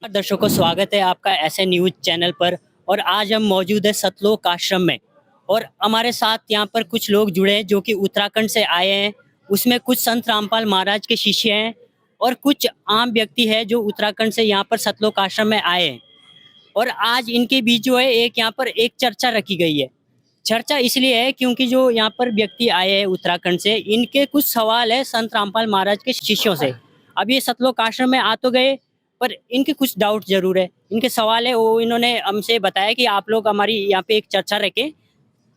दर्शकों, स्वागत है आपका ऐसे न्यूज चैनल पर। और आज हम मौजूद है सतलोक आश्रम में और हमारे साथ यहाँ पर कुछ लोग जुड़े हैं जो कि उत्तराखंड से आए हैं। उसमें कुछ संत रामपाल महाराज के शिष्य हैं और कुछ आम व्यक्ति है जो उत्तराखंड से यहाँ पर सतलोक आश्रम में आए हैं। और आज इनके बीच जो है एक यहाँ पर एक चर्चा रखी गई है। चर्चा इसलिए है क्योंकि जो यहाँ पर व्यक्ति आए हैं उत्तराखंड से, इनके कुछ सवाल है संत रामपाल महाराज के शिष्यों से। अब ये सतलोक आश्रम में आ तो गए पर इनके कुछ डाउट जरूर है, इनके सवाल है। वो इन्होंने हमसे बताया कि आप लोग हमारी यहाँ पे एक चर्चा रखें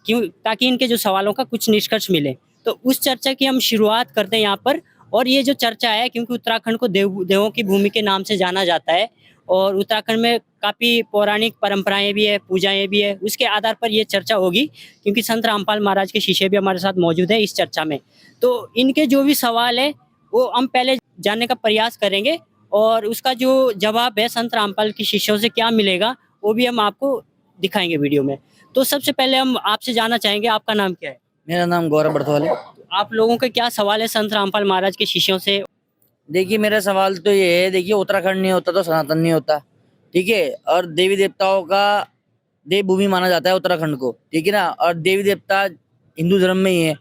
क्यों, ताकि इनके जो सवालों का कुछ निष्कर्ष मिले। तो उस चर्चा की हम शुरुआत करते हैं यहाँ पर। और ये जो चर्चा है, क्योंकि उत्तराखंड को देवों की भूमि के नाम से जाना जाता है और उत्तराखंड में काफ़ी पौराणिक परंपराएं भी है, पूजाएं भी है, उसके आधार पर ये चर्चा होगी। क्योंकि संत रामपाल महाराज के शिष्य भी हमारे साथ मौजूद है इस चर्चा में। तो इनके जो भी सवाल है वो हम पहले जानने का प्रयास करेंगे और उसका जो जवाब है संत रामपाल के शिष्यों से क्या मिलेगा वो भी हम आपको दिखाएंगे वीडियो में। तो सबसे पहले हम आपसे जानना चाहेंगे, आपका नाम क्या है? मेरा नाम गौरव बड़थवाल है। आप लोगों के क्या सवाल है संत रामपाल महाराज के शिष्यों से? देखिए, मेरा सवाल तो ये है, देखिए उत्तराखंड नहीं होता तो सनातन नहीं होता, ठीक है। और देवी देवताओं का देवभूमि माना जाता है उत्तराखंड को, ठीक है ना। और देवी देवता हिंदू धर्म में ही है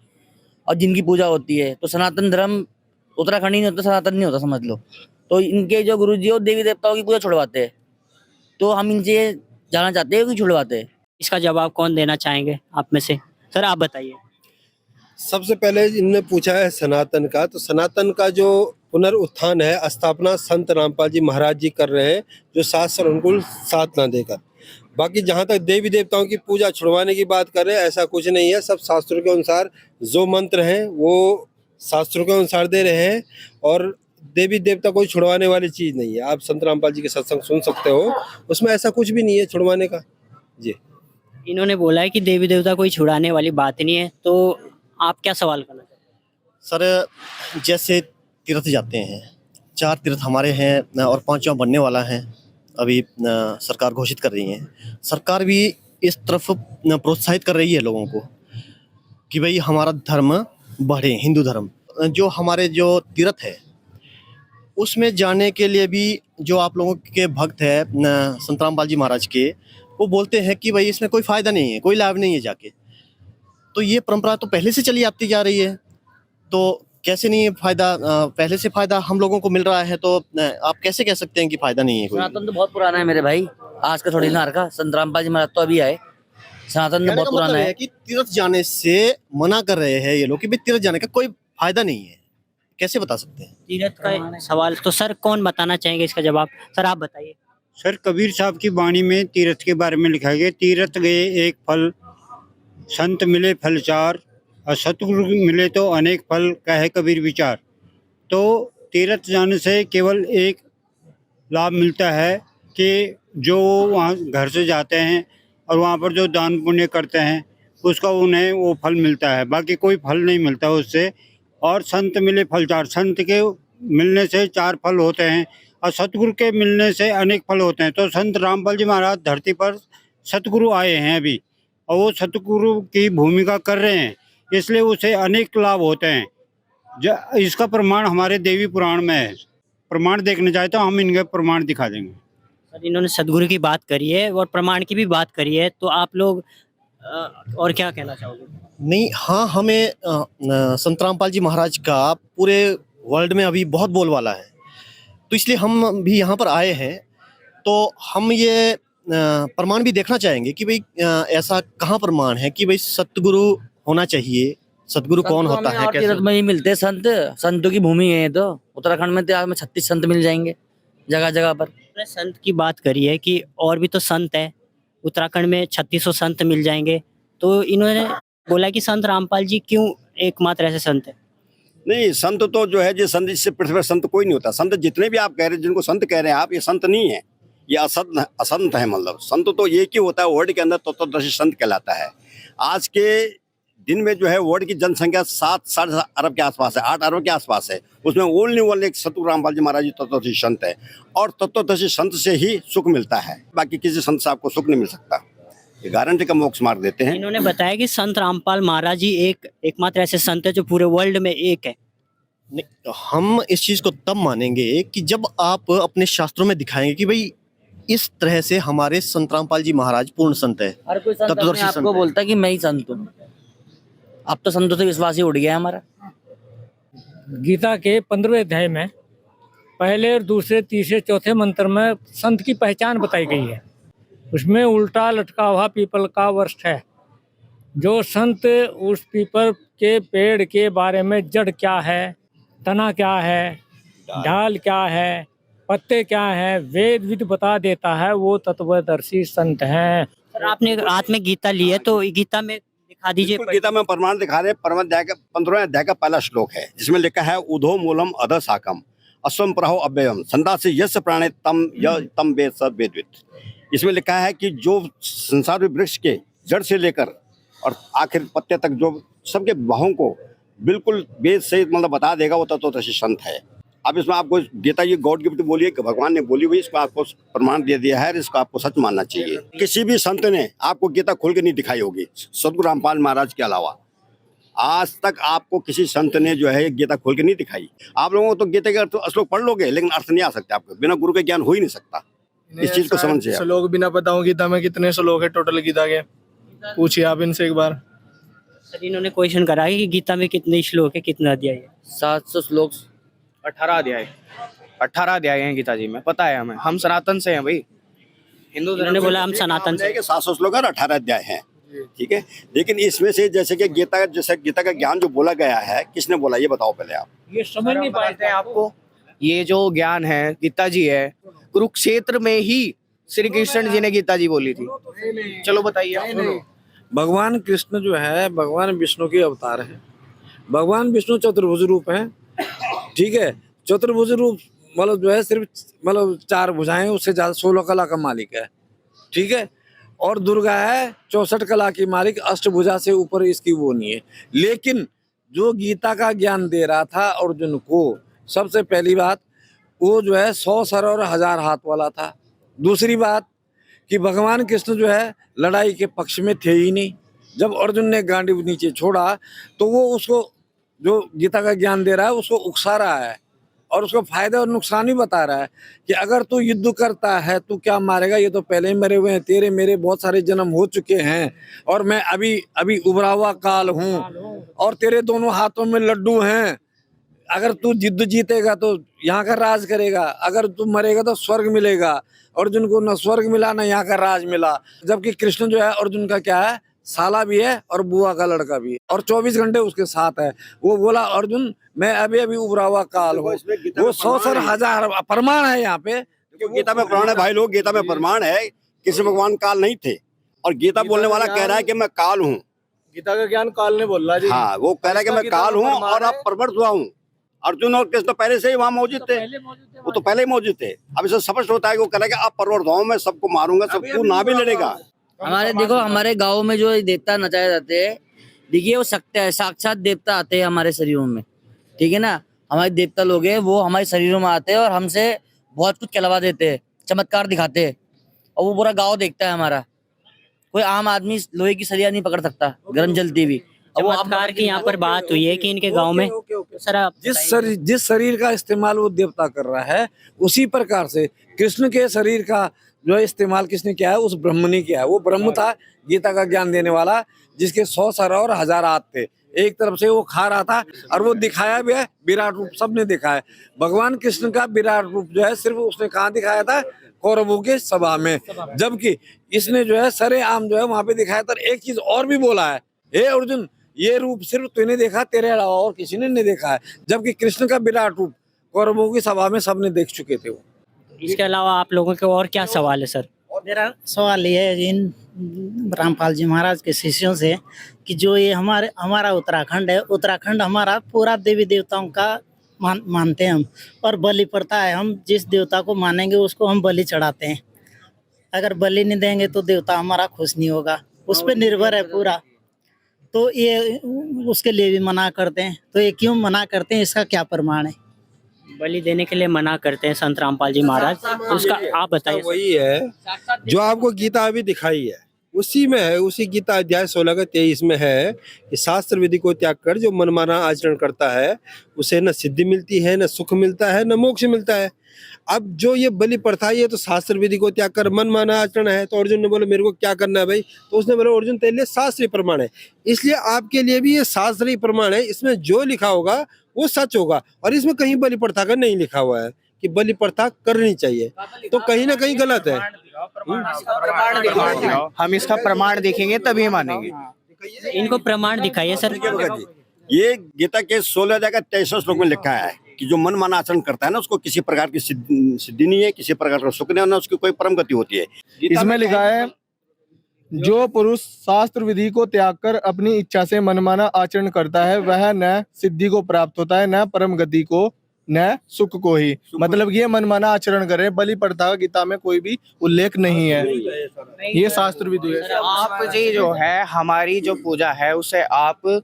और जिनकी पूजा होती है, तो सनातन धर्म उत्तराखंड ही नहीं होता, सनातन नहीं होता, समझ लो। तो इनके जो गुरु जी हो देवी देवताओं की पूजा छुड़वाते हैं, तो हम इनसे जानना चाहते हैं कि छुड़वाते हैं। इसका जवाब कौन देना चाहेंगे आप में से? सर आप बताइए। सबसे पहले इनने पूछा है सनातन का, तो सनातन का जो पुनरुत्थान है, स्थापना संत रामपाल जी महाराज जी कर रहे हैं, जो शास्त्र अनुकूल साधना देकर। बाकी जहाँ तक देवी देवताओं की पूजा छुड़वाने की बात कर रहे हैं, ऐसा कुछ नहीं है। सब शास्त्रों के अनुसार जो मंत्र हैं वो शास्त्रों के अनुसार दे रहे हैं और देवी देवता कोई छुड़वाने वाली चीज नहीं है। आप संत रामपाल जी के सत्संग सुन सकते हो, उसमें ऐसा कुछ भी नहीं है छुड़वाने का जी। इन्होंने बोला है कि देवी देवता कोई छुड़ाने वाली बात नहीं है, तो आप क्या सवाल करना चाहते हैं? सर, जैसे तीर्थ जाते हैं, 4 तीर्थ हमारे हैं और 5वां बनने वाला है, अभी सरकार घोषित कर रही है। सरकार भी इस तरफ प्रोत्साहित कर रही है लोगों को कि भाई हमारा धर्म बढ़े, हिंदू धर्म। जो हमारे जो तीर्थ है उसमें जाने के लिए भी जो आप लोगों के भक्त है संत रामपाल जी महाराज के, वो बोलते हैं कि भाई इसमें कोई फ़ायदा नहीं है, कोई लाभ नहीं है जाके। तो ये परंपरा तो पहले से चली आती जा रही है, तो कैसे नहीं है फायदा? पहले से फायदा हम लोगों को मिल रहा है, तो आप कैसे कह सकते हैं कि फायदा नहीं है कोई? सनातन तो बहुत पुराना है मेरे भाई, आज का थोड़ी ना का। संत रामपाल जी महाराज तो अभी आए, सनातन तो बहुत पुराना है। कि तीर्थ जाने से मना कर रहे हैं ये लोग कि भाई तीर्थ जाने का कोई फायदा नहीं है, कैसे बता सकते हैं? तीर्थ का सवाल तो सर कौन बताना चाहेंगे इसका जवाब? सर आप बताइए। सर, कबीर साहब की वाणी में तीर्थ के बारे में लिखा गया, तीर्थ गए एक फल, संत मिले फल चार, और सतगुरु मिले तो अनेक फल, कहे कबीर विचार। तो तीर्थ जाने से केवल एक लाभ मिलता है कि जो वहाँ घर से जाते हैं और वहाँ पर जो दान पुण्य करते हैं उसका उन्हें वो फल मिलता है, बाकी कोई फल नहीं मिलता उससे। और संत मिले फल चार, संत के मिलने से 4 फल होते हैं और सतगुरु के मिलने से अनेक फल होते हैं। तो संत रामपाल जी महाराज धरती पर सतगुरु आए हैं अभी, और वो सतगुरु की भूमिका कर रहे हैं, इसलिए उसे अनेक लाभ होते हैं। इसका प्रमाण हमारे देवी पुराण में है। प्रमाण देखने चाहे तो हम इनके प्रमाण दिखा देंगे। सर इन्होंने सदगुरु की बात करी है और प्रमाण की भी बात करी है, तो आप लोग और क्या कहना चाहोगे? नहीं, हाँ, हमें संत रामपाल जी महाराज का पूरे वर्ल्ड में अभी बहुत बोलबाला है, तो इसलिए हम भी यहाँ पर आए हैं। तो हम ये प्रमाण भी देखना चाहेंगे कि भाई ऐसा कहाँ प्रमाण है कि भाई सतगुरु होना चाहिए। सतगुरु कौन होता है, कैसे? तीर्थ में ही मिलते हैं संत, संतों की भूमि है ये तो। उत्तराखंड में तो हमें 36 संत मिल जाएंगे जगह जगह पर। संत की बात करी है कि और भी तो संत है उत्तराखंड में, 3600 संत मिल जाएंगे। तो इन्होंने बोला कि संत रामपाल जी क्यों एकमात्र ऐसे संत है? नहीं, संत तो जो है, जो संत जिससे पृथ्वी पर संत कोई नहीं होता। संत जितने भी आप कह रहे हैं, जिनको संत कह रहे हैं आप, ये संत नहीं है, ये असंत है। मतलब संत तो एक ही होता है, वर्ल्ड के अंदर तत्वदर्शी संत कहलाता है। आज के दिन में जो है वर्ल्ड की जनसंख्या 7 साढ़े अरब के आसपास है, 8 अरब के आसपास है। उसमें ओनली एक सतगुरु रामपाल जी महाराज जी तत्वदर्शी संत है, और तत्वदर्शी संत से ही सुख मिलता है, बाकी किसी संत से आपको सुख नहीं मिल सकता। ये गारंटी का मोक्ष मार्ग देते हैं। इन्होंने बताया कि संत रामपाल महाराज जी एकमात्र ऐसे संत है जो पूरे वर्ल्ड में एक है। नहीं, हम इस चीज को तब मानेंगे कि जब आप अपने शास्त्रों में दिखाएंगे कि भाई इस तरह से हमारे संत रामपाल जी महाराज पूर्ण संत है। हर कोई संत अपने तत्वदर्शी आप संत को है। बोलता है कि मैं ही संत हूँ। अब तो संतों से विश्वास ही उड़ गया है हमारा। गीता के 15वें अध्याय में पहले और दूसरे तीसरे चौथे मंत्र में संत की पहचान बताई गई है। उसमें उल्टा लटका हुआ पीपल का वृक्ष है। जो संत उस पीपल के पेड़ के बारे में जड़ क्या है, तना क्या है, ढाल क्या है, पत्ते क्या है, वेद विद बता देता है, वो तत्वदर्शी संत हैं। सर आपने हाथ में गीता ली है तो गीता में दिखा दीजिए। बिल्कुल, गीता में प्रमाण दिखा रहे हैं। 15वें अध्याय का पहला श्लोक है, जिसमें लिखा है उधो मूलम अध शाकम अश्वम प्रहो अव्ययम संदासी यश प्राणे तम वेद स वेदवित। इसमें लिखा है कि जो संसार वृक्ष के जड़ से लेकर और आखिर पत्ते तक जो सबके भावों को बिल्कुल वेद से मतलब बता देगा, वो तत्वदर्शी संत है। अब इसमें आपको गीता ये गॉड गिफ्ट बोली है कि भगवान ने बोली हुई, इसको आपको प्रमाण दे दिया है, इसको आपको सच मानना चाहिए। किसी भी संत ने आपको गीता खोल के नहीं दिखाई होगी सदगुरु रामपाल महाराज के अलावा। आज तक आपको किसी संत ने जो है गीता खोल के नहीं दिखाई। आप लोगों को तो गीता के अर्थ श्लोक पढ़ लोगे, लेकिन अर्थ नहीं आ सकते आपको, बिना गुरु के ज्ञान हो ही नहीं सकता। इस चीज को समझिए। श्लोक बिना बताऊं गीता में कितने श्लोक है टोटल गीता के, पूछिए आप इनसे एक बार। सर इन्होंने क्वेश्चन करा है कि गीता में कितने श्लोक है, कितना अध्याय है। 700 श्लोक 18 अध्याय हैं गीता जी में, पता है हमें, हम सनातन से हैं भाई, हिंदू धर्म इन्होंने बोला हम सनातन से। 700 श्लोक और 18 अध्याय हैं, ठीक है। लेकिन इसमें से जैसे कि गीता का ज्ञान जो बोला गया है, किसने बोला ये बताओ पहले आप। ये समझ नहीं पाते हैं आपको। ये जो ज्ञान है गीता जी है, कुरुक्षेत्र में ही श्री कृष्ण जी ने गीता जी बोली थी। चलो बताइए आप। भगवान कृष्ण जो है भगवान विष्णु के अवतार है। भगवान विष्णु चतुर्भुज रूप है, ठीक है। चतुर्भुज रूप मतलब जो है सिर्फ मतलब 4 भुजाएं, उससे ज्यादा 16 कला का मालिक है, ठीक है। और दुर्गा है 64 कला की मालिक, अष्टभुजा से ऊपर इसकी वो नहीं है। लेकिन जो गीता का ज्ञान दे रहा था अर्जुन को, सबसे पहली बात वो जो है 100 सर और 1000 हाथ वाला था। दूसरी बात कि भगवान कृष्ण जो है लड़ाई के पक्ष में थे ही नहीं। जब अर्जुन ने गांडीव नीचे छोड़ा तो वो उसको जो गीता का ज्ञान दे रहा है उसको उकसा रहा है और उसको फायदा और नुकसान भी बता रहा है कि अगर तू युद्ध करता है तू क्या मारेगा, ये तो पहले ही मरे हुए हैं, तेरे मेरे बहुत सारे जन्म हो चुके हैं और मैं अभी अभी उभरा हुआ काल हूँ और तेरे दोनों हाथों में लड्डू हैं। अगर तू युद्ध जीतेगा तो यहाँ का राज करेगा, अगर तू मरेगा तो स्वर्ग मिलेगा। अर्जुन को न स्वर्ग मिला न यहाँ का राज मिला, जबकि कृष्ण जो है अर्जुन का क्या है, साला भी है और बुआ का लड़का भी है और 24 घंटे उसके साथ है। वो बोला अर्जुन मैं अभी अभी उभरा हुआ काल हूँ। वो 100 सर 1000 प्रमाण है यहाँ पे। गीता में प्रमाण है भाई लोग, गीता में प्रमाण है किसी भगवान काल नहीं थे। और गीता बोलने वाला कह रहा है कि मैं काल हूँ। गीता का ज्ञान काल ने बोल रहा है जी। हाँ, वो कह रहा है कि मैं काल हूँ और अब प्रवृत्त हुआ हूँ। अर्जुन और कृष्ण तो पहले से ही वहाँ मौजूद थे, वो तो पहले ही मौजूद थे। अब इसे स्पष्ट होता है कि वो कह रहा है कि अब प्रवृत्त हुआ हूँ, मैं सबको मारूंगा, सबको ना भी लड़ेगा। हमारे देखो हमारे गांव में जो देवता नचाए जाते हैं, देखिए वो सकते हैं, साक्षात देवता आते हैं हमारे शरीरों में, ठीक है ना। हमारे देवता लोग हैं वो हमारे शरीरों में आते हैं और हमसे बहुत कुछ कहलवा देते हैं, चमत्कार दिखाते हैं और वो पूरा गांव देखता है हमारा। कोई आम आदमी लोहे की सरिया नहीं पकड़ सकता गर्म जलती हुई। चमत्कार की यहाँ पर बात हुई है कि इनके गांव में सर आप जिस शरीर का इस्तेमाल वो देवता कर रहा है, उसी प्रकार से कृष्ण के शरीर का जो है इस्तेमाल किसने किया है, उस ब्रह्म ने किया है। वो ब्रह्म था गीता का ज्ञान देने वाला, जिसके 100 सर और 1000 हाथ थे। एक तरफ से वो खा रहा था और वो दिखाया भी है, विराट रूप सबने देखा है। भगवान कृष्ण का विराट रूप जो है सिर्फ उसने कहाँ दिखाया था, कौरवों के सभा में, जबकि इसने जो है सरेआम जो है वहां पे दिखाया था। एक चीज और भी बोला है, हे अर्जुन ये रूप सिर्फ तूने देखा, तेरे अलावा और किसी ने नहीं देखा है। जबकि कृष्ण का विराट रूप कौरवों की सभा में सबने देख चुके थे। वो इसके अलावा आप लोगों के और क्या सवाल है सर? मेरा सवाल ये है इन रामपाल जी महाराज के शिष्यों से कि जो ये हमारा उत्तराखंड है, उत्तराखंड हमारा पूरा देवी देवताओं का मानते हैं हम, और बलि प्रथा है। हम जिस देवता को मानेंगे उसको हम बलि चढ़ाते हैं। अगर बलि नहीं देंगे तो देवता हमारा खुश नहीं होगा, उस पर निर्भर है पूरा। तो ये उसके लिए भी मना करते हैं, तो ये क्यों मना करते हैं, इसका क्या प्रमाण है? बलि देने के लिए मना करते हैं संत रामपाल जी महाराज, उसका आप बताइए। वही है जो आपको गीता अभी दिखाई है, उसी में है, उसी गीता अध्याय 16 का 23 में है कि शास्त्र विधि को त्याग कर जो मनमाना आचरण करता है उसे न सिद्धि मिलती है, न सुख मिलता है, न मोक्ष मिलता है। अब जो ये बलि प्रथा ये तो शास्त्र विधि को त्याग कर मनमाना आचरण है। तो अर्जुन ने बोला मेरे को क्या करना है भाई, तो उसने बोला अर्जुन तेरे लिए शास्त्रीय प्रमाण है, इसलिए आपके लिए भी ये शास्त्रीय प्रमाण है, इसमें जो लिखा होगा वो सच होगा। और इसमें कहीं बलि प्रथा का नहीं लिखा हुआ है कि बलि प्रथा करनी चाहिए, तो कहीं ना कहीं गलत है। हम इसका प्रमाण देखेंगे तभी मानेंगे। इनको प्रमाण दिखाइए सर। ये गीता के 16 अध्याय का 23 श्लोक में लिखा है कि जो मन माना आचरण करता है ना उसको किसी प्रकार की सिद्धि नहीं है, किसी प्रकार का सुख नहीं है, ना उसकी कोई परम गति होती है। इसमें लिखा है जो पुरुष शास्त्र विधि को त्याग कर अपनी इच्छा से मनमाना आचरण करता है वह न सिद्धि को प्राप्त होता है, न परम गति को, न सुख को ही। मतलब ये मनमाना आचरण करे, बलि प्रथा का गीता में कोई भी उल्लेख नहीं है, ये शास्त्र विधि है। आप जी जो है हमारी जो पूजा है उसे आप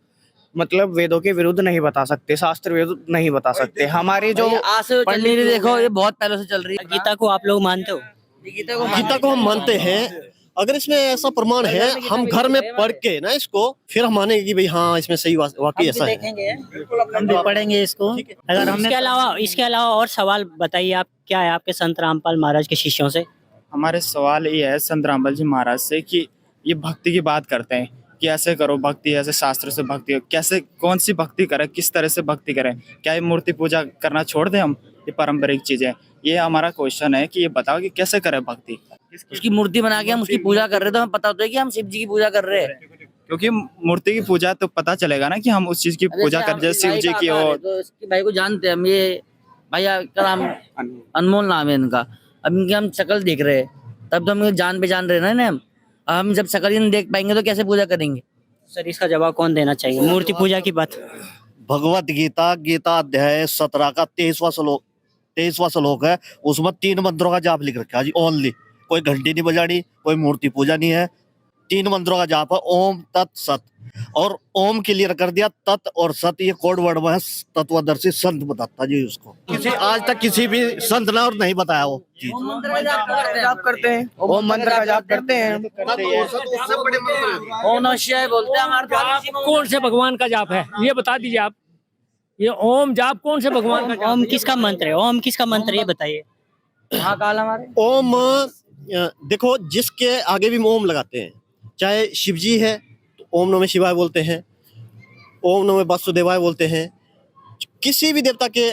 मतलब वेदों के विरुद्ध नहीं बता सकते, शास्त्र विरुद्ध नहीं बता सकते। हमारी जो आज से चल रही है, देखो ये बहुत पहले से चल रही है। गीता को आप लोग मानते हो? गीता को हम मानते हैं। अगर इसमें ऐसा प्रमाण है हम घर में पढ़ के ना इसको फिर हम मानेंगे कि भाई हाँ इसमें सही वाकई ऐसा है। देखेंगे, हम भी पढ़ेंगे इसको। अगर हमने इसके अलावा और सवाल बताइए आप, क्या है आपके संत रामपाल महाराज के शिष्यों से? हमारे सवाल ये है संत रामपाल जी महाराज से कि ये भक्ति की बात करते हैं कि ऐसे करो भक्ति, ऐसे शास्त्र से भक्ति, कैसे कौन सी भक्ति करें, किस तरह से भक्ति करें, क्या ये मूर्ति पूजा करना छोड़ दें हम, ये पारंपरिक चीजें। ये हमारा क्वेश्चन है कि ये बताओ कि कैसे करें भक्ति। उसकी मूर्ति बना के हम उसकी पूजा कर रहे हैं तो हमें पता होता है कि हम शिव जी की पूजा कर रहे हैं, क्योंकि मूर्ति की पूजा तो पता चलेगा ना कि हम उस चीज की पूजा कर, जैसे शिव जी की। और तो इसके भाई को जानते हैं हम, ये भैया का नाम अनमोल नाम है इनका। अब इनकी हम शक्ल देख रहे हैं तब तो हम जान पहचान रहे ना हम। हम जब शक्ल ही नहीं देख पाएंगे तो कैसे पूजा करेंगे? सर इसका जवाब कौन देना चाहिए, मूर्ति पूजा की बात? भगवत गीता गीता अध्याय 17 का 23वां श्लोक है, उसमें 3 मंत्रों का जाप लिख रखा है जी, ओनली। कोई घंटी नहीं बजानी, कोई मूर्ति पूजा नहीं है, 3 मंत्रों का जाप है, ओम तत् सत। और ओम क्लियर कर दिया, तत् और सत ये कोड वर्ड में है, तत्वदर्शी संत बताता जी उसको। किसी आज तक किसी भी संत ने और नहीं बताया वो चीज। ओम मंत्र का जाप करते हैं, ओम मंत्र का जाप करते हैं। ओम नमः शिवाय बोलते हैं हमारे। कौन से भगवान का जाप है ये बता दीजिए आप। ये ओम जाप कौन से भगवान का जाप? ओम किसका मंत्र है? ओम किसका मंत्र है ये बताइए। महाकाल हमारे ओम देखो जिसके आगे भी ओम लगाते हैं, चाहे शिव जी है तो ओम नमः शिवाय बोलते हैं, ओम नमः वासुदेवाय बोलते हैं, किसी भी देवता के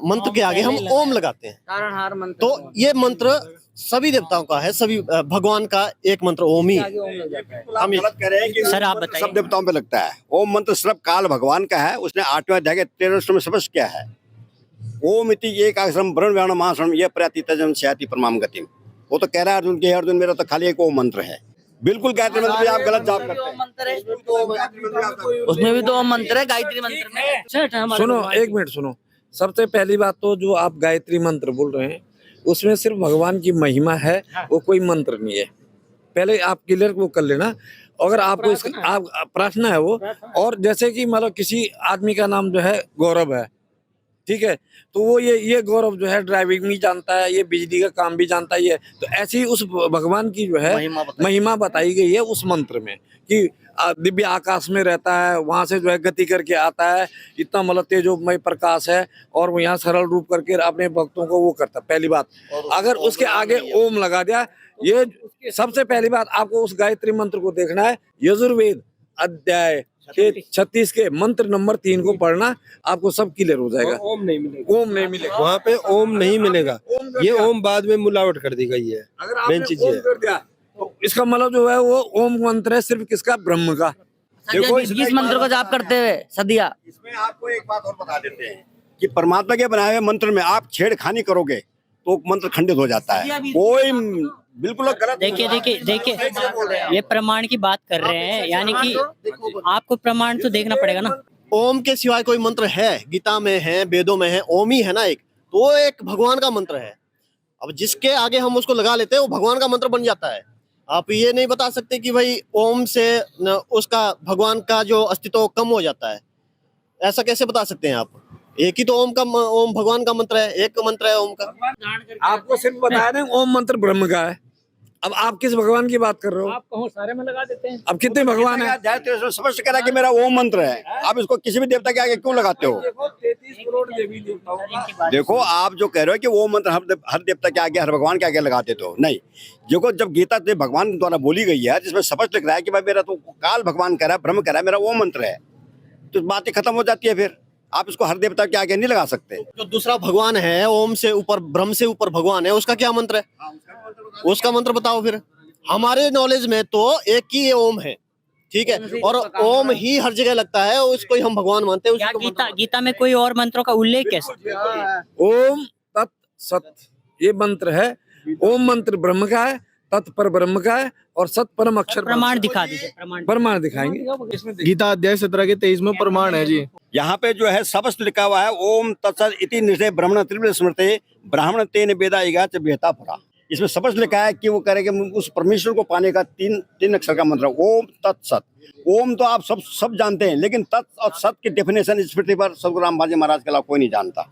मंत्र के आगे हम ओम लगाते हैं। तारणहार मंत्र, तो ये मंत्र सभी देवताओं का है, सभी भगवान का एक मंत्र ओम ही है। हम गलत कह रहे हैं कि सर, आप बताइए। सब देवताओं पे लगता है। ओम मंत्र सिर्फ काल भगवान का है, उसने 8वें अध्याय के 13वें श्लोक में स्पष्ट किया है, ओम इति एकाक्षरम ब्रह्म व्यान महाश्रम ये प्रतीतजम स्याति परमाम गतिम। वो तो कह रहा है अर्जुन के, अर्जुन मेरा तो खाली एक ओम मंत्र है। बिल्कुल गायत्री मंत्र में आप गलत जाप करते हैं। उसमें भी तो ओम मंत्र है, गायत्री मंत्र में। सुनो एक मिनट सुनो। सबसे पहली बात तो जो आप गायत्री मंत्र बोल रहे हैं उसमें सिर्फ भगवान की महिमा है, वो कोई मंत्र नहीं है। पहले आप क्लियर वो कर लेना। अगर आपको इसका आप प्रार्थना है वो, और जैसे कि मतलब किसी आदमी का नाम जो है गौरव है, ठीक है, तो वो ये गौरव जो है ड्राइविंग भी जानता है, ये बिजली का काम भी जानता ही है। तो ऐसी ही उस भगवान की जो है महिमा बताई गई है उस मंत्र में कि दिव्य आकाश में रहता है, वहां से जो है गति करके आता है, इतना मतलब तेजोमय प्रकाश है, और वो यहाँ सरल रूप करके अपने भक्तों को वो करता है। पहली बात, अगर उसके आगे ओम लगा दिया, ये सबसे पहली बात आपको उस गायत्री मंत्र को देखना है। यजुर्वेद अध्याय 36 के मंत्र नंबर 3 को पढ़ना, आपको सब क्लियर हो जाएगा। ओम नहीं मिलेगा, ओम नहीं मिलेगा, वहाँ पे ओम नहीं मिलेगा। ये ओम बाद में मिलावट कर दी गई है। अगर आपने ओम कर दिया तो इसका मतलब जो है वो ओम मंत्र है सिर्फ किसका? ब्रह्म का। देखो किस मंत्र को जाप करते हुए सदिया। इसमें आपको एक बात और बता देते हैं कि परमात्मा के बनाए हुए मंत्र में आप छेड़खानी करोगे तो मंत्र खंडित हो जाता है। कोई बिल्कुल गलत। देखिए ये प्रमाण की बात कर रहे हैं, यानी कि आपको प्रमाण तो देखना पड़ेगा ना। ओम के सिवाय कोई मंत्र है? गीता में है, वेदों में है, ओम ही है ना एक, तो वो एक भगवान का मंत्र है। अब जिसके आगे हम उसको लगा लेते हैं वो भगवान का मंत्र बन जाता है। आप ये नहीं बता सकते कि भाई ओम से उसका भगवान का जो अस्तित्व कम हो जाता है, ऐसा कैसे बता सकते हैं आप? एक ही तो ओम भगवान का मंत्र है, एक मंत्र है ओम का। आपको सिर्फ बताया ना ओम मंत्र ब्रह्म का है, अब आप किस भगवान की बात कर रहे हो? आप कहो सारे में लगा देते हैं। अब कितने भगवान है? अध्याय 13 में स्पष्ट करा कि मेरा ओम मंत्र है, आप इसको किसी भी देवता के आगे क्यों लगाते हो? देखो 33 करोड़ देवी देवताओं का देखो आप जो कह रहे हो कि वो मंत्र हर देवता के आगे, हर भगवान के आगे लगा देते हो, नहीं। देखो जब गीता भगवान द्वारा बोली गई है जिसमें स्पष्ट लिख रहा है कि भाई मेरा तो काल भगवान कह रहा है, ब्रह्म कह रहा है, मेरा वो मंत्र है, तो बातें खत्म हो जाती है। फिर आप इसको हर देवता के आगे नहीं लगा सकते। जो दूसरा भगवान है, ओम से ऊपर, ब्रह्म से ऊपर भगवान है, उसका क्या मंत्र है? उसका मंत्र बताओ फिर। हमारे नॉलेज में तो एक ही ये ओम है, ठीक है, और ओम ही हर जगह लगता है, उसको ही हम भगवान मानते हैं। क्या गीता में कोई और मंत्रों का उल्लेख कैसे? ओम तत् सत ये मंत्र है। ओम मंत्र ब्रह्म का है, तत्पर ब्रह्म का है, और सत परम अक्षर। प्रमाण दिखा दीजिए। प्रमाण दिखाएंगे। गीता अध्याय 17 के 23 में प्रमाण है जी। यहाँ पे जो है स्पष्ट लिखा हुआ है, ओम तत्सत इति निषे ब्रह्मण त्रिविध स्मृते ब्राह्मण तेन वेदा इगा च बेहता परा। इसमें स्पष्ट लिखा है कि वो करेंगे उस परमेश्वर को पाने का तीन अक्षर का मंत्र ओम तत्सत। ओम तो आप सब जानते हैं, लेकिन तत् और सत की डेफिनेशन इस पृथ्वी पर सदगुरु रामपाल जी महाराज के अलावा कोई नहीं जानता।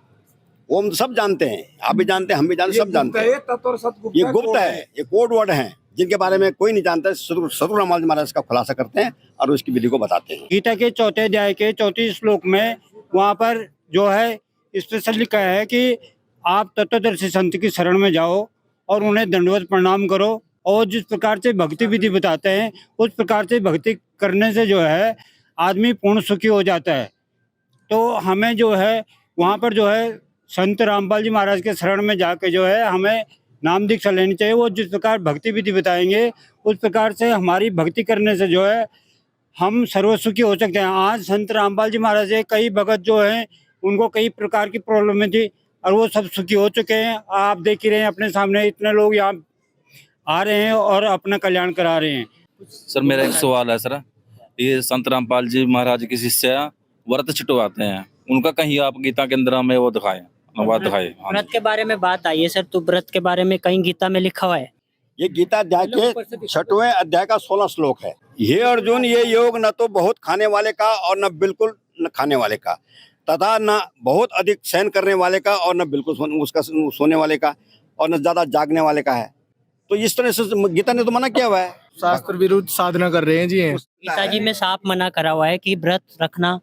ओम तो सब जानते हैं, आप भी जानते हैं, हम भी जानते हैं, सब जानते हैं। तत्व और सत ये गुप्त है, ये कोड वर्ड है जिनके बारे में कोई नहीं जानता। सदगुरु रामपाल जी महाराज का खुलासा करते हैं और उसकी विधि को बताते हैं। गीता के 4 अध्याय के 34 श्लोक में वहाँ पर जो है स्पेशल लिखा है कि आप तत्वदर्शी संत की शरण में जाओ और उन्हें दंडवत प्रणाम करो, और जिस प्रकार से भक्ति विधि बताते हैं उस प्रकार से भक्ति करने से जो है आदमी पूर्ण सुखी हो जाता है। तो हमें जो है वहाँ पर जो है संत रामपाल जी महाराज के शरण में जाके जो है हमें नाम दीक्षा लेनी चाहिए। वो जिस प्रकार भक्ति विधि बताएंगे उस प्रकार से हमारी भक्ति करने से जो है हम सर्वसुखी हो सकते हैं। आज संत रामपाल जी महाराज के कई भगत जो हैं उनको कई प्रकार की प्रॉब्लम थी और वो सब सुखी हो चुके हैं। आप देख ही रहे हैं अपने सामने, इतने लोग यहाँ आ रहे हैं और अपना कल्याण करा रहे हैं। सर मेरा एक सवाल है सर, ये संत रामपाल जी महाराज के शिष्य व्रत छिटवाते हैं, उनका कहीं आप गीता के अंदर हमें वो दिखाएं, अनुवाद दिखाएं। हाँ व्रत के बारे में बात आई है सर, तो व्रत के बारे में कहीं गीता में लिखा हुआ है? ये गीता अध्याय के 6वें अध्याय का 16 श्लोक है। हे अर्जुन, ये योग न तो बहुत खाने वाले का और न बिल्कुल न खाने वाले का, तथा न बहुत अधिक सहन करने वाले का और न बिल्कुल उसका सोने वाले का और न ज्यादा जागने वाले का है। तो इस तरह से गीता ने तो मना किया हुआ है। शास्त्र विरुद्ध साधना कर रहे हैं जी। गीता जी में साफ मना करा हुआ है कि व्रत रखना,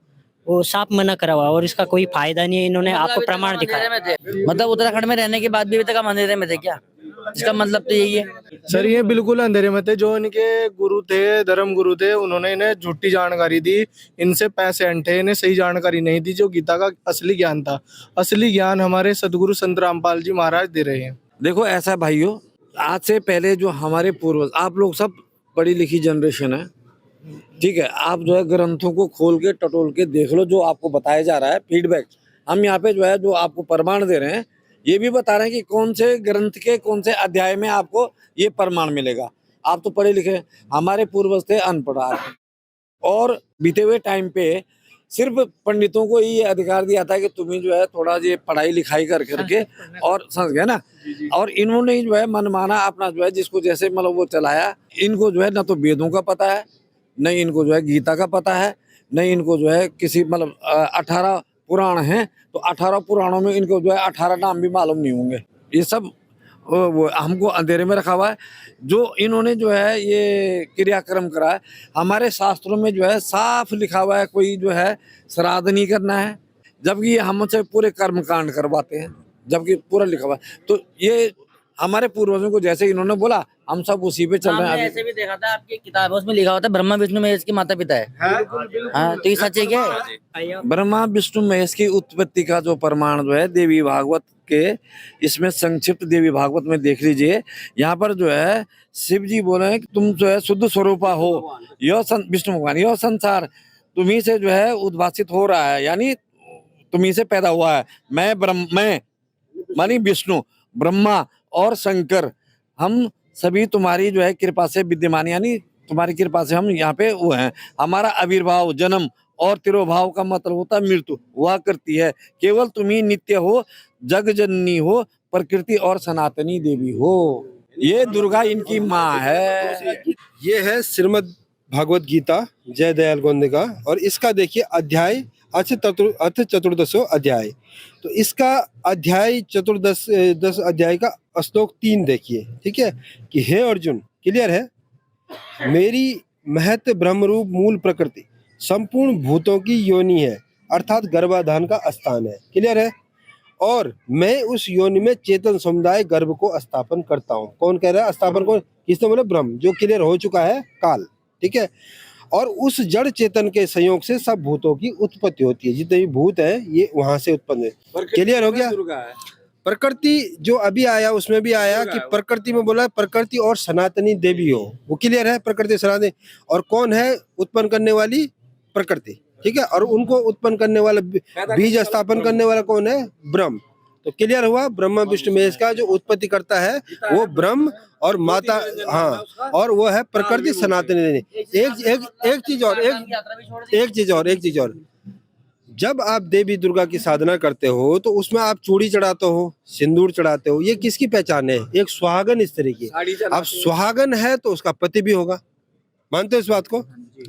वो साफ मना करा हुआ है और इसका कोई फायदा नहीं है। इन्होंने आपको प्रमाण दिखाया। मतलब उत्तराखंड में रहने के बाद भी अभी तक अंधेरे में थे क्या? इसका मतलब तो यही है सर, ये बिल्कुल अंधेरे में थे। जो इनके गुरु थे, धर्म गुरु थे, उन्होंने इन्हें झूठी जानकारी दी, इनसे पैसे अंठे, इन्हें सही जानकारी नहीं दी जो गीता का असली ज्ञान था। असली ज्ञान हमारे सदगुरु संत रामपाल जी महाराज दे रहे हैं। देखो ऐसा है भाइयों, आज से पहले जो हमारे पूर्वज, आप लोग सब पढ़ी लिखी जनरेशन है, ठीक है, आप जो है ग्रंथों को खोल के टटोल के देख लो जो आपको बताया जा रहा है। फीडबैक हम यहाँ पे जो है जो आपको प्रमाण दे रहे हैं, ये भी बता रहे हैं कि कौन से ग्रंथ के कौन से अध्याय में आपको ये प्रमाण मिलेगा। आप तो पढ़े लिखे, हमारे पूर्वज थे अनपढ़ आदमी, और बीते हुए टाइम पे सिर्फ पंडितों को ये अधिकार दिया था कि तुम्हें जो है थोड़ा ये पढ़ाई लिखाई कर करके और समझ गए ना, और इन्होंने जो है मनमाना अपना जो है जिसको जैसे मतलब वो चलाया। इनको जो है ना तो वेदों का पता है, नहीं इनको जो है गीता का पता है, नहीं इनको जो है किसी मतलब 18 पुराण हैं तो 18 पुराणों में इनको जो है 18 नाम भी मालूम नहीं होंगे। ये सब वो हमको अंधेरे में रखा हुआ है। जो इन्होंने जो है ये क्रियाक्रम करा है, हमारे शास्त्रों में जो है साफ लिखा हुआ है कोई जो है श्राद्ध नहीं करना है, जबकि ये हमसे पूरे कर्म कांड करवाते हैं, जबकि पूरा लिखा हुआ है। तो ये हमारे पूर्वजों को जैसे इन्होंने बोला हम सब उसी पे चल रहे हैं। ऐसे भी देखा था आपकी किताबों में लिखा होता है ब्रह्मा विष्णु महेश के माता पिता है। हाँ, तो ये सच है क्या? ब्रह्मा विष्णु महेश की उत्पत्ति का जो प्रमाण जो है देवी भागवत के, इसमें संक्षिप्त देवी भागवत में देख लीजिए। यहाँ पर जो है शिव जी बोले हैं कि तुम जो है शुद्ध स्वरूपा हो, यह विष्णु भगवान, यह संसार तुम्ही से जो है उद्भासित हो रहा है, यानी तुम्ही से पैदा हुआ है। मैं मानी विष्णु, ब्रह्मा और शंकर, हम सभी तुम्हारी जो है कृपा से विद्यमान, यानी तुम्हारी कृपा से हम यहाँ पे वो हैं। हमारा आविर्भाव, जन्म और तिरोभाव का मतलब होता है मृत्यु, हुआ करती है। केवल तुम ही नित्य हो, जग जननी हो, प्रकृति और सनातनी देवी हो। ये दुर्गा इनकी माँ है। ये है श्रीमद् भागवत गीता जय दयाल गोविंद का, और इसका देखिए अध्याय अथ चतुर्दशो अध्याय। तो इसका अध्याय चतुर्दश 10 अध्याय का श्लोक 3 देखिए, ठीक है, कि हे अर्जुन, क्लियर है, मेरी महत ब्रह्मरूप मूल प्रकृति संपूर्ण भूतों की योनि है, अर्थात गर्भाधान का स्थान है, क्लियर है, और मैं उस योनि में चेतन समुदाय गर्भ को स्थापन करता हूँ। कौन कह रहा है स्थापन? कौन? किसने बोला? ब्रह्म, जो क्लियर हो चुका है काल, ठीक है। और उस जड़ चेतन के संयोग से सब भूतों की उत्पत्ति होती है, जितने भी भूत है ये वहां से उत्पन्न है। क्लियर हो गया? प्रकृति जो अभी आया उसमें भी आया कि प्रकृति में बोला प्रकृति और सनातनी देवी हो, वो क्लियर है, प्रकृति सनातनी। और कौन है उत्पन्न करने वाली? प्रकृति, ठीक है। और उनको उत्पन्न करने वाला बीज स्थापन करने वाला कौन है? ब्रह्म। तो क्लियर हुआ, ब्रह्मा विष्णु महेश का जो उत्पत्ति करता है वो ब्रह्म और माता, हाँ, और वो है प्रकृति सनातनी। एक चीज और, जब आप देवी दुर्गा की साधना करते हो तो उसमें आप चूड़ी चढ़ाते हो, सिंदूर चढ़ाते हो, ये किसकी पहचान है? एक सुहागन स्त्री की। अब सुहागन है तो उसका पति भी होगा, मानते हो इस बात को?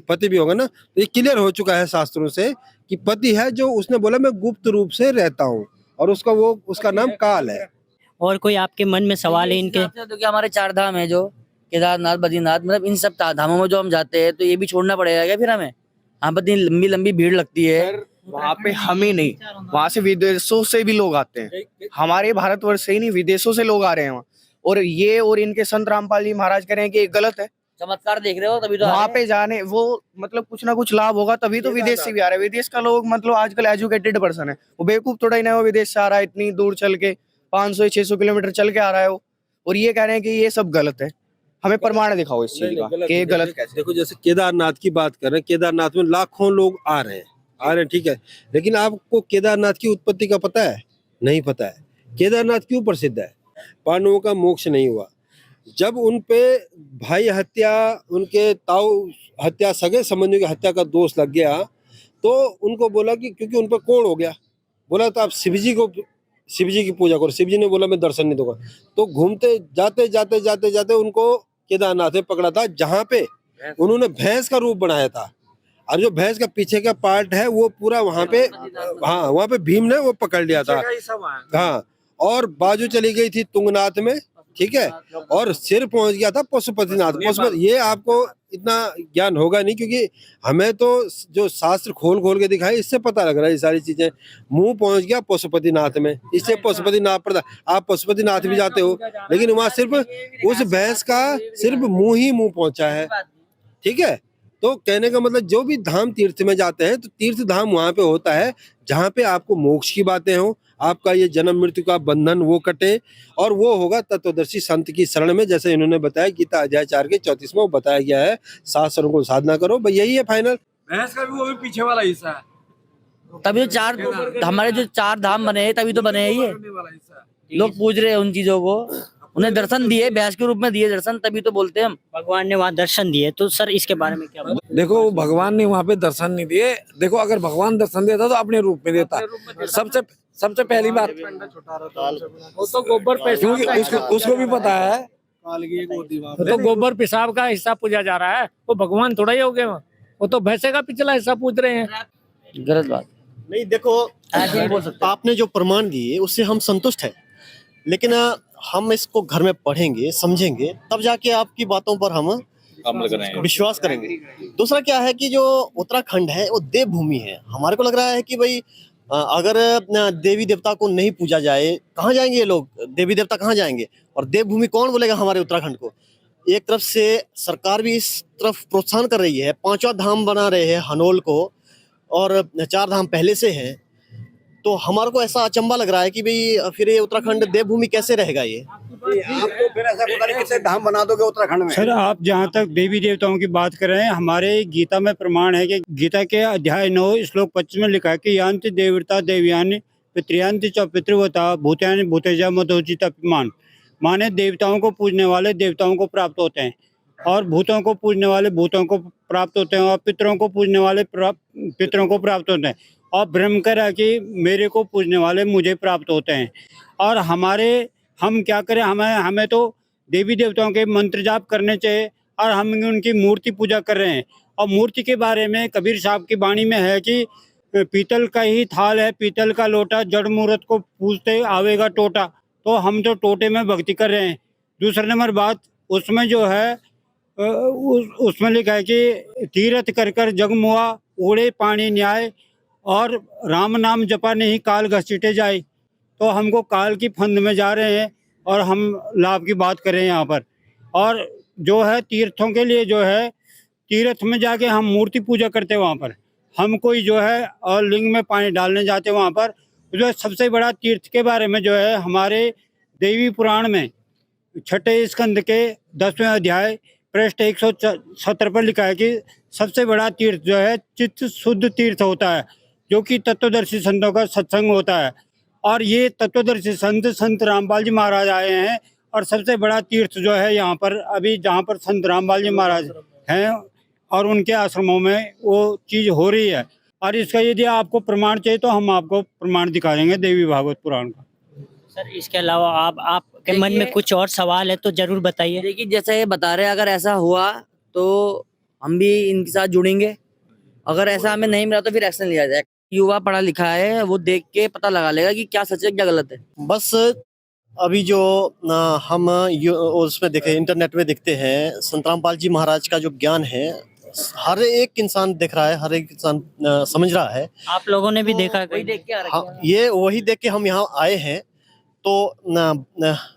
पति भी होगा ना। तो ये क्लियर हो चुका है शास्त्रों से कि पति है, जो उसने बोला मैं गुप्त रूप से रहता हूँ, और उसका नाम काल है। और कोई आपके मन में सवाल है इनके? तो क्या हमारे 4 धाम है, जो केदारनाथ, बद्रीनाथ, मतलब इन सब धामों में जो हम जाते हैं तो ये भी छोड़ना पड़ेगा क्या फिर हमें? यहाँ पर इतनी लंबी लंबी भीड़ लगती है। वहाँ पे हम ही नहीं, वहाँ से विदेशों से भी लोग आते हैं, हमारे भारतवर्ष से ही नहीं विदेशों से लोग आ रहे हैं वहाँ। और ये और इनके संत रामपाल जी महाराज कह रहे हैं कि ये गलत है। चमत्कार देख रहे हो तभी तो वहाँ पे जाने वो मतलब कुछ ना कुछ लाभ होगा, तभी तो विदेश से भी आ रहे हैं। विदेश का लोग मतलब आजकल एजुकेटेड पर्सन है, वो बेवकूफ थोड़ा ही ना, वो विदेश से आ रहा है, इतनी दूर चल के 500-600 किलोमीटर चल के आ रहा है वो, और ये कह रहे हैं कि ये सब गलत है। हमें प्रमाण दिखाओ इस चीज का कि ये गलत कैसे। देखो जैसे केदारनाथ की बात कर रहे हैं, केदारनाथ में लाखों लोग आ रहे हैं, ठीक है, लेकिन आपको केदारनाथ की उत्पत्ति का पता है? नहीं पता है। केदारनाथ क्यों प्रसिद्ध है? पांडवों का मोक्ष नहीं हुआ, जब उन पे भाई हत्या, उनके ताऊ हत्या, सगे संबंधियों की हत्या का दोष लग गया, तो उनको बोला कि क्योंकि उन पर कोढ़ हो गया, बोला तो आप शिव जी की पूजा करो। शिव जी ने बोला मैं दर्शन नहीं दूंगा। तो घूमते जाते उनको केदारनाथ में पकड़ा था, जहाँ पे उन्होंने भैंस का रूप बनाया था, और जो भैंस का पीछे का पार्ट है वो पूरा वहाँ पे, हाँ, वहाँ पे भीम ने वो पकड़ लिया था, हाँ, और बाजू चली गई थी तुंगनाथ में, ठीक है, और सिर पहुंच गया था पशुपतिनाथ। ये आपको इतना ज्ञान होगा नहीं, क्योंकि हमें तो जो शास्त्र खोल के दिखाए इससे पता लग रहा है ये सारी चीजें। मुंह पहुंच गया पशुपतिनाथ में, इससे पशुपतिनाथ पर आप पशुपतिनाथ भी जाते हो, लेकिन वहां सिर्फ उस भैंस का सिर्फ मुंह पहुंचा है, ठीक है। तो कहने का मतलब जो भी धाम तीर्थ में जाते हैं तो तीर्थ धाम वहां पे होता है जहाँ पे आपको मोक्ष की बातें हो, आपका ये जन्म मृत्यु का बंधन वो कटे, और वो होगा तत्वदर्शी संत की शरण में। जैसे इन्होंने बताया गीता अध्याय 4 के 34 में बताया गया है, 7 शरणों को साधना करो, भाई यही है फाइनल। भैंस का भी वो भी पीछे वाला हिस्सा है, तभी तो हमारे जो 4 धाम बने तभी तो बने हैं ये। लोग पूछ रहे हैं उन चीजों को, उन्हें दर्शन दिए, भैंस के रूप में दिए दर्शन, तभी तो बोलते हैं हम भगवान ने वहाँ दर्शन दिए। तो सर इसके बारे में क्या बोलते? देखो भगवान ने वहाँ पे दर्शन नहीं दिए। देखो अगर भगवान दर्शन देता तो अपने रूप में देता। सबसे पहली बात वो तो गोबर क्योंकि उसको भी पता है, तो गोबर पेशाब का हिस्सा पूजा जा रहा है, वो भगवान थोड़ा ही हो गए, वो तो भैंसे का पिछला हिस्सा पूछ रहे हैं। गलत बात नहीं। देखो ऐसे नहीं बोल सकते। आपने जो प्रमाण दिए उससे हम संतुष्ट हैं, लेकिन हम इसको घर में पढ़ेंगे, समझेंगे, तब जाके आपकी बातों पर हम विश्वास करेंगे। दूसरा क्या है कि जो उत्तराखंड है वो देवभूमि है। हमारे को लग रहा है कि भाई अगर देवी देवता को नहीं पूजा जाए, कहाँ जाएंगे ये लोग? देवी देवता कहाँ जाएंगे? और देवभूमि कौन बोलेगा हमारे उत्तराखंड को? एक तरफ से सरकार भी इस तरफ प्रोत्साहन कर रही है, 5वां धाम बना रहे हैं हनोल को, और 4 धाम पहले से हैं। तो हमारे को ऐसा अचंबा लग रहा है कि भाई फिर ये उत्तराखंड देवभूमि कैसे रहेगा? ये आप तो फिर ऐसा पता नहीं कितने धाम बना दोगे उत्तराखंड में। सर आप जहाँ तक देवी देवताओं की बात कर रहे हैं, हमारे गीता में प्रमाण है कि गीता के अध्याय 9 श्लोक 25 में लिखा है कि यान्ति देवता देवयानि पितृयान्ति च पितृवता भूतानि भूतेजा मदोचित अभिमान। माने देवताओं को पूजने वाले देवताओं को प्राप्त होते हैं, और भूतों को पूजने वाले भूतों को प्राप्त होते हैं, और पितरों को पूजने वाले पितरों को प्राप्त होते हैं, और ब्रह्म कह रहा है कि मेरे को पूजने वाले मुझे प्राप्त होते हैं। और हम क्या करें? हमें तो देवी देवताओं के मंत्र जाप करने चाहिए, और हम उनकी मूर्ति पूजा कर रहे हैं। और मूर्ति के बारे में कबीर साहब की वाणी में है कि पीतल का ही थाल है, पीतल का लोटा, जड़ मूर्त को पूजते आवेगा टोटा। तो हम तो टोटे में भक्ति कर रहे हैं। दूसरा नंबर बात, उसमें जो है उसमें लिखा है कि तीरथ कर कर जग मुआ, ओढ़े पानी न्याय, और राम नाम जपा नहीं काल घसीटे जाए। तो हमको काल की फंद में जा रहे हैं और हम लाभ की बात कर रहे हैं यहाँ पर। और जो है तीर्थों के लिए जो है, तीर्थ में जाके हम मूर्ति पूजा करते हैं वहाँ पर। हम कोई जो है और लिंग में पानी डालने जाते हैं वहाँ पर। जो है सबसे बड़ा तीर्थ के बारे में जो है हमारे देवी पुराण में 6 स्कंद के 10वें अध्याय पृष्ठ 170 पर लिखा है कि सबसे बड़ा तीर्थ जो है चित्त शुद्ध तीर्थ होता है, जो कि तत्वदर्शी संतों का सत्संग होता है। और ये तत्वदर्शी संत रामपाल जी महाराज आए हैं। और सबसे बड़ा तीर्थ जो है यहाँ पर अभी जहाँ पर संत रामपाल जी महाराज हैं और उनके आश्रमों में वो चीज़ हो रही है। और इसका यदि आपको प्रमाण चाहिए तो हम आपको प्रमाण दिखा देंगे देवी भागवत पुराण का। सर इसके अलावा आपके मन में कुछ और सवाल है तो जरूर बताइए। देखिए जैसे ये बता रहे हैं, अगर ऐसा हुआ तो हम भी इनके साथ जुड़ेंगे। अगर ऐसा हमें नहीं मिला तो फिर एक्शन लिया जाए। युवा पढ़ा लिखा है, वो देख के पता लगा लेगा कि क्या सच है क्या गलत है। बस अभी जो हम उसमें देखे, इंटरनेट में देखते हैं, संत रामपाल जी महाराज का जो ज्ञान है हर एक इंसान देख रहा है, हर एक इंसान समझ रहा है। आप लोगों ने भी देखा है? वही देख के आ रखे हैं। ये वही देख के हम यहाँ आए हैं। तो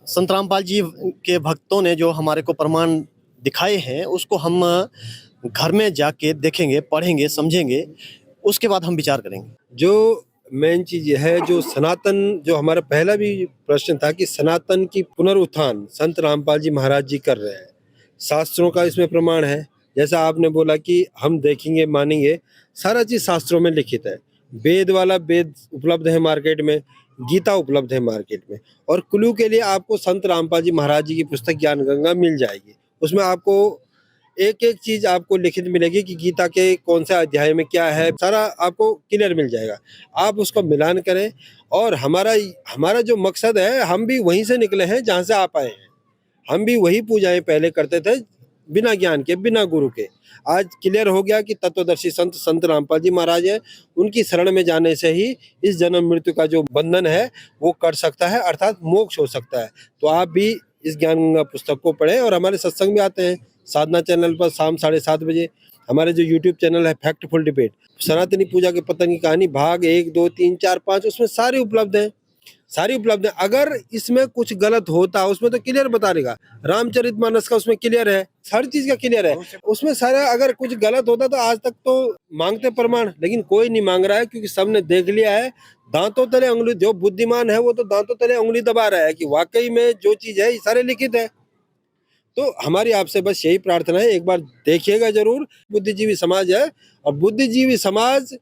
संत रामपाल जी के भक्तों ने जो हमारे को प्रमाण दिखाए हैं उसको हम घर में जाके देखेंगे, पढ़ेंगे, समझेंगे, उसके बाद हम विचार करेंगे। जो मेन चीज ये है, जो सनातन, जो हमारा पहला भी प्रश्न था कि सनातन की पुनरुत्थान संत रामपाल जी महाराज जी कर रहे हैं। शास्त्रों का इसमें प्रमाण है। जैसा आपने बोला कि हम देखेंगे, मानेंगे, सारा चीज शास्त्रों में लिखित है। वेद वाला वेद उपलब्ध है मार्केट में, गीता उपलब्ध है मार्केट में। और कुल्लू के लिए आपको संत रामपाल जी महाराज जी की पुस्तक ज्ञान गंगा मिल जाएगी। उसमें आपको एक एक चीज आपको लिखित मिलेगी कि गीता के कौन से अध्याय में क्या है, सारा आपको क्लियर मिल जाएगा। आप उसको मिलान करें। और हमारा जो मकसद है, हम भी वहीं से निकले हैं जहाँ से आप आए हैं। हम भी वही पूजाएं पहले करते थे, बिना ज्ञान के, बिना गुरु के। आज क्लियर हो गया कि तत्वदर्शी संत रामपाल जी महाराज है, उनकी शरण में जाने से ही इस जन्म मृत्यु का जो बंधन है वो कर सकता है, अर्थात मोक्ष हो सकता है। तो आप भी इस ज्ञान गंगा पुस्तक को पढ़ें और हमारे सत्संग में आते हैं साधना चैनल पर शाम 7:30 बजे। हमारे जो यूट्यूब चैनल है फैक्टफुल डिबेट, सनातनी पूजा के पतन की कहानी भाग 1, 2, 3, 4, 5 उसमें सारी उपलब्ध है, सारी उपलब्ध है। अगर इसमें कुछ गलत होता उसमें तो क्लियर बता देगा। रामचरितमानस का उसमें क्लियर है, हर चीज का क्लियर है उसमें सारा। अगर कुछ गलत होता तो आज तक तो मांगते प्रमाण, लेकिन कोई नहीं मांग रहा है क्योंकि सबने देख लिया है। दांतों तले उंगली, जो बुद्धिमान है वो तो दांतों तले उंगली दबा रहा है कि वाकई में जो चीज है ये सारे लिखित है। तो हमारी आपसे बस यही प्रार्थना है, एक बार देखिएगा जरूर। बुद्धिजीवी समाज है और बुद्धिजीवी समाज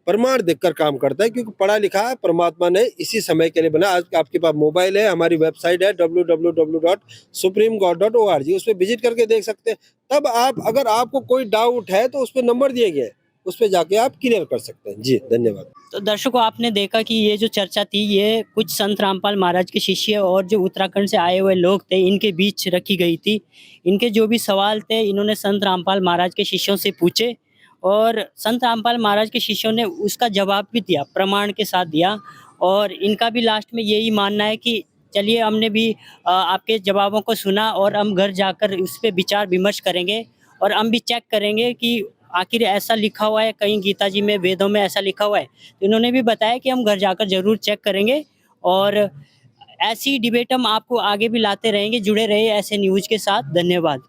प्रमाण देखकर काम करता है, क्योंकि पढ़ा लिखा परमात्मा ने इसी समय के लिए बना। आज आपके पास मोबाइल है, हमारी वेबसाइट है www.supremegod.org, उस पर विजिट करके देख सकते हैं। तब आप, अगर आपको कोई डाउट है तो उस पर नंबर दिए गए, उस पर जाके आप क्लियर कर सकते हैं। जी धन्यवाद। तो दर्शकों, आपने देखा कि ये जो चर्चा थी ये कुछ संत रामपाल महाराज के शिष्य और जो उत्तराखंड से आए हुए लोग थे इनके बीच रखी गई थी। इनके जो भी सवाल थे इन्होंने संत रामपाल महाराज के शिष्यों से पूछे और संत रामपाल महाराज के शिष्यों ने उसका जवाब भी दिया, प्रमाण के साथ दिया। और इनका भी लास्ट में यही मानना है कि चलिए हमने भी आपके जवाबों को सुना और हम घर जाकर उस पर विचार विमर्श करेंगे और हम भी चेक करेंगे कि आखिर ऐसा लिखा हुआ है कहीं गीता जी में, वेदों में ऐसा लिखा हुआ है। तो इन्होंने भी बताया कि हम घर जाकर जरूर चेक करेंगे और ऐसी डिबेट हम आपको आगे भी लाते रहेंगे। जुड़े रहे ऐसे न्यूज़ के साथ। धन्यवाद।